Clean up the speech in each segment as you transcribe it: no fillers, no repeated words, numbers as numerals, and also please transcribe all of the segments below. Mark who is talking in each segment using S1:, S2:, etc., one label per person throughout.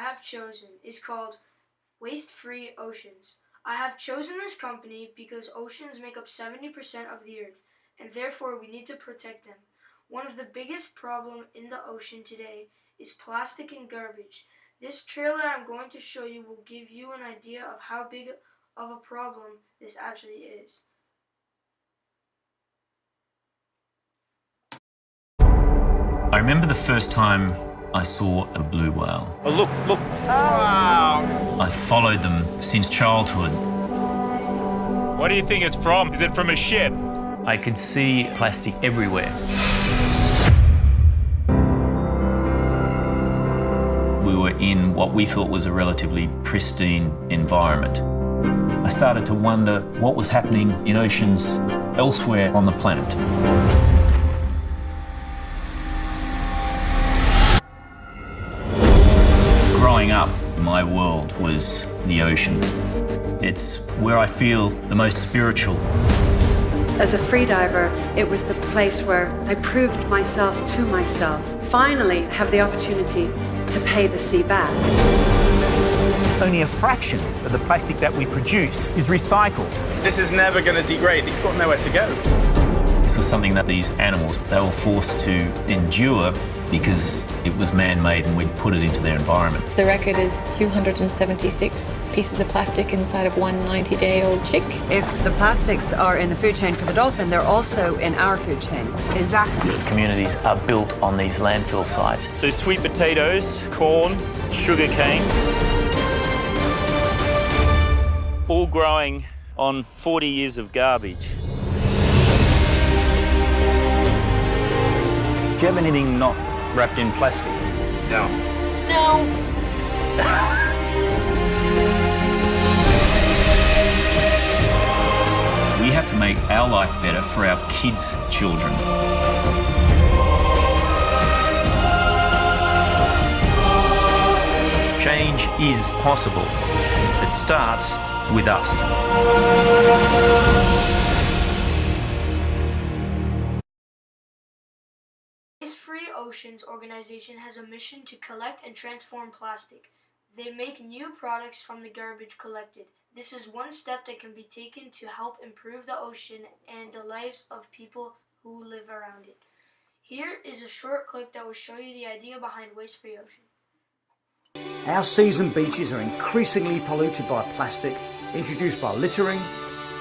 S1: have chosen is called Waste Free Oceans. I have chosen this company because oceans make up 70% of the earth, and therefore we need to protect them. One of the biggest problems in the ocean today is plastic and garbage. This trailer I'm going to show you will give you an idea of how big of a problem this actually is.
S2: I remember the first time I saw a blue whale.
S3: Oh, look. Wow.
S2: I followed them since childhood.
S3: What do you think it's from? Is it from a ship?
S2: I could see plastic everywhere. We were in what we thought was a relatively pristine environment. I started to wonder what was happening in oceans elsewhere on the planet. Growing up, my world was the ocean. It's where I feel the most spiritual.
S4: As a freediver, it was the place where I proved myself to myself. Finally, have the opportunity to pay the sea back.
S5: Only a fraction of the plastic that we produce is recycled.
S3: This is never going to degrade. It's got nowhere to go.
S2: This was something that these animals, they were forced to endure because it was man-made and we'd put it into their environment.
S6: The record is 276 pieces of plastic inside of one 90-day-old chick.
S4: If the plastics are in the food chain for the dolphin, they're also in our food chain.
S6: Exactly.
S2: Communities are built on these landfill sites.
S7: So sweet potatoes, corn, sugarcane, all growing on 40 years of garbage.
S5: Do you have anything not wrapped in plastic?
S3: No.
S2: We have to make our life better for our kids' children. Change is possible. It starts with us.
S1: Waste Free Oceans organization has a mission to collect and transform plastic. They make new products from the garbage collected. This is one step that can be taken to help improve the ocean and the lives of people who live around it. Here is a short clip that will show you the idea behind Waste Free Ocean.
S8: Our seas and beaches are increasingly polluted by plastic introduced by littering,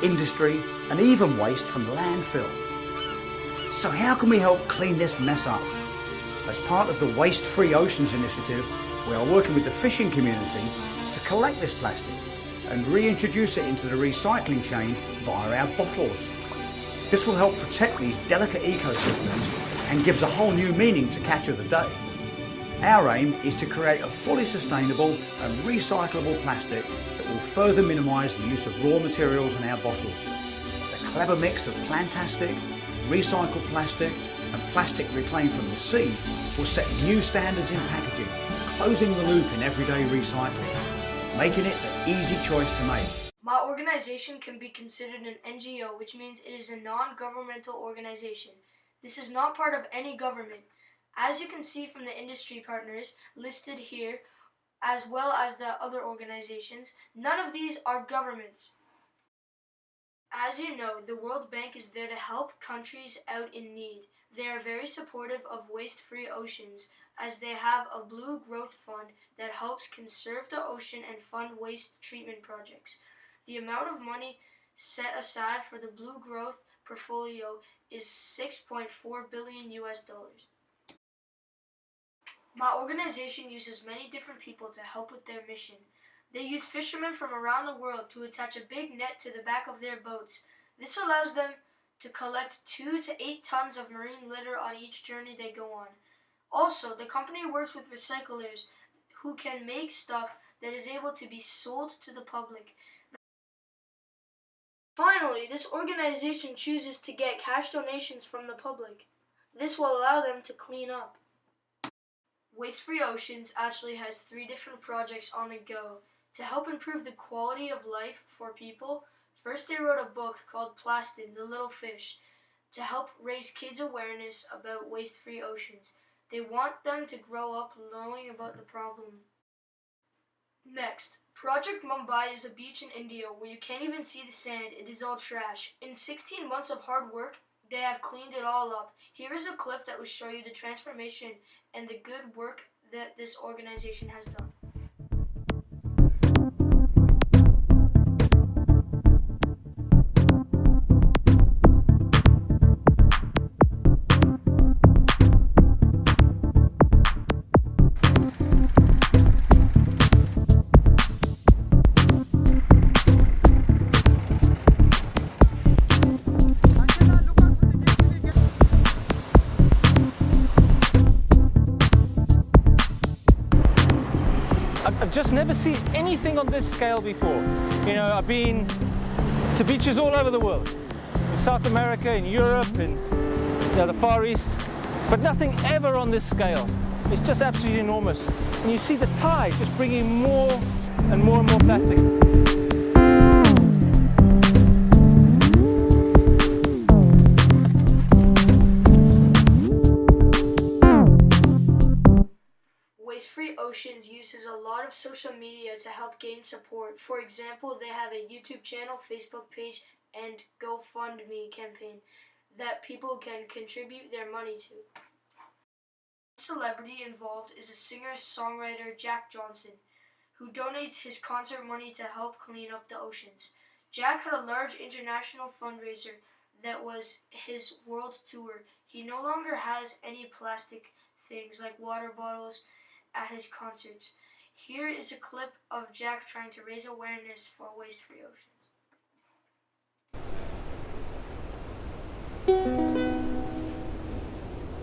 S8: industry and even waste from landfill. So how can we help clean this mess up? As part of the Waste Free Oceans initiative, we are working with the fishing community to collect this plastic and reintroduce it into the recycling chain via our bottles. This will help protect these delicate ecosystems and gives a whole new meaning to Catch of the Day. Our aim is to create a fully sustainable and recyclable plastic that will further minimise the use of raw materials in our bottles. The clever mix of plantastic, recycled plastic and plastic reclaimed from the sea will set new standards in packaging, closing the loop in everyday recycling, making it the easy choice to make.
S1: My organization can be considered an NGO, which means it is a non-governmental organization. This is not part of any government. As you can see from the industry partners listed here, as well as the other organizations, none of these are governments. As you know, the World Bank is there to help countries out in need. They are very supportive of Waste Free Oceans, as they have a Blue Growth Fund that helps conserve the ocean and fund waste treatment projects. The amount of money set aside for the Blue Growth portfolio is $6.4 billion. My organization uses many different people to help with their mission. They use fishermen from around the world to attach a big net to the back of their boats. This allows them to collect 2 to 8 tons of marine litter on each journey they go on. Also, the company works with recyclers who can make stuff that is able to be sold to the public. Finally, this organization chooses to get cash donations from the public. This will allow them to clean up. Waste Free Oceans actually has 3 different projects on the go. To help improve the quality of life for people, first they wrote a book called Plastin, the Little Fish, to help raise kids' awareness about Waste Free Oceans. They want them to grow up knowing about the problem. Next, Project Mumbai is a beach in India where you can't even see the sand. It is all trash. In 16 months of hard work, they have cleaned it all up. Here is a clip that will show you the transformation and the good work that this organization has done.
S9: I've just never seen anything on this scale before. You know, I've been to beaches all over the world, in South America, in Europe, in the Far East, but nothing ever on this scale. It's just absolutely enormous. And you see the tide just bringing more and more and more plastic.
S1: Waste-Free Oceans uses a lot of social media to help gain support. For example, they have a YouTube channel, Facebook page, and GoFundMe campaign that people can contribute their money to. The celebrity involved is a singer-songwriter Jack Johnson, who donates his concert money to help clean up the oceans. Jack had a large international fundraiser that was his world tour. He no longer has any plastic things like water bottles at his concerts. Here is a clip of Jack trying to raise awareness for Waste-Free Oceans.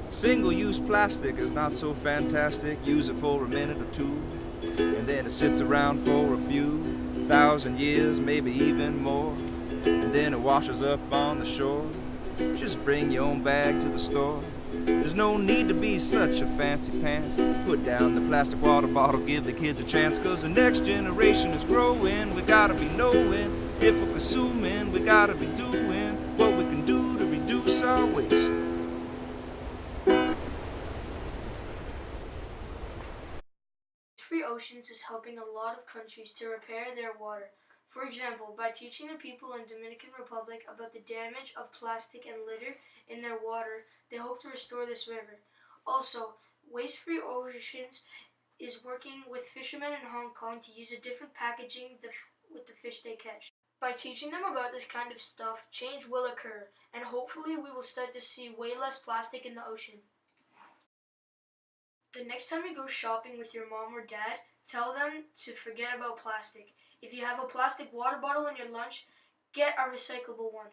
S10: Single-use plastic is not so fantastic. Use it for a minute or two, and then it sits around for a few thousand years, maybe even more, and then it washes up on the shore. Just bring your own bag to the store. There's no need to be such a fancy pants. Put down the plastic water bottle, give the kids a chance, 'cause the next generation is growing. We gotta be knowing, if we're consuming, we gotta be doing what we can do to reduce our waste.
S1: Waste-Free Oceans is helping a lot of countries to repair their water. For example, by teaching the people in Dominican Republic about the damage of plastic and litter in their water, they hope to restore this river. Also, Waste-Free Oceans is working with fishermen in Hong Kong to use a different packaging with the fish they catch. By teaching them about this kind of stuff, change will occur, and hopefully we will start to see way less plastic in the ocean. The next time you go shopping with your mom or dad, tell them to forget about plastic. If you have a plastic water bottle in your lunch, get a recyclable one.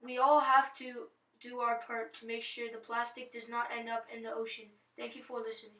S1: We all have to do our part to make sure the plastic does not end up in the ocean. Thank you for listening.